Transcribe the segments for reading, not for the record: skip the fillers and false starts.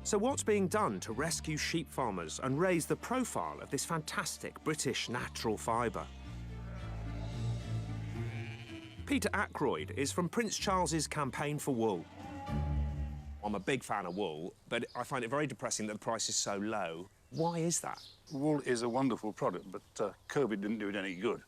So what's being done to rescue sheep farmers and raise the profile of this fantastic British natural fibre? Peter Ackroyd is from Prince Charles's Campaign for Wool. I'm a big fan of wool, but I find it very depressing that the price is so low. Why is that? Wool is a wonderful product, but COVID didn't do it any good.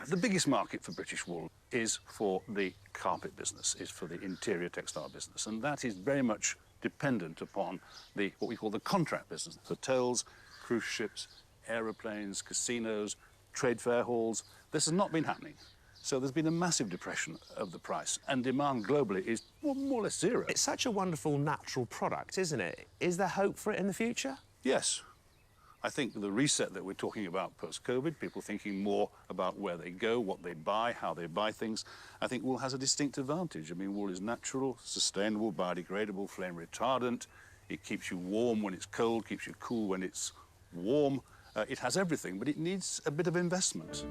The biggest market for British wool is for the carpet business, is for the interior textile business, and that is very much dependent upon what we call the contract business. Hotels, cruise ships, aeroplanes, casinos, trade fair halls. This has not been happening. So there's been a massive depression of the price, and demand globally is more or less zero. It's such a wonderful natural product, isn't it? Is there hope for it in the future? Yes. I think the reset that we're talking about post-COVID, people thinking more about where they go, what they buy, how they buy things, I think wool has a distinct advantage. I mean, wool is natural, sustainable, biodegradable, flame retardant. It keeps you warm when it's cold, keeps you cool when it's warm. It has everything, but it needs a bit of investment.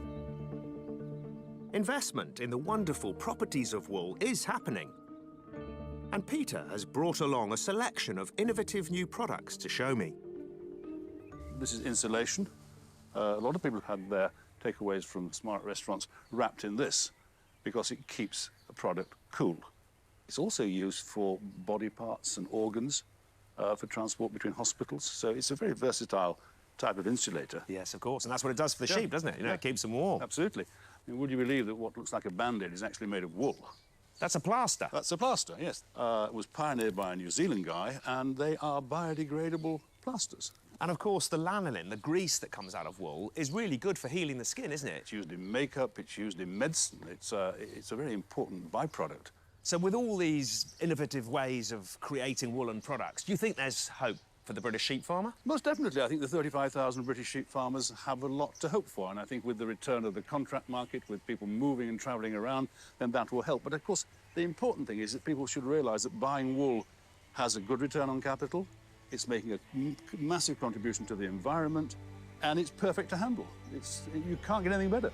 Investment in the wonderful properties of wool is happening. And Peter has brought along a selection of innovative new products to show me. This is insulation. A lot of people have had their takeaways from smart restaurants wrapped in this because it keeps a product cool. It's also used for body parts and organs for transport between hospitals. So it's a very versatile type of insulator. Yes, of course. And that's what it does for the sheep, doesn't it? You know, yeah. It keeps them warm. Absolutely. I mean, would you believe that what looks like a Band-Aid is actually made of wool? That's a plaster. That's a plaster, yes. It was pioneered by a New Zealand guy, and they are biodegradable plasters. And of course, the lanolin, the grease that comes out of wool, is really good for healing the skin, isn't it? It's used in makeup, it's used in medicine. It's a very important byproduct. So with all these innovative ways of creating woolen products, do you think there's hope for the British sheep farmer? Most definitely. I think the 35,000 British sheep farmers have a lot to hope for, and I think with the return of the contract market, with people moving and travelling around, then that will help. But of course, the important thing is that people should realise that buying wool has a good return on capital, it's making a massive contribution to the environment, and it's perfect to handle. You can't get anything better.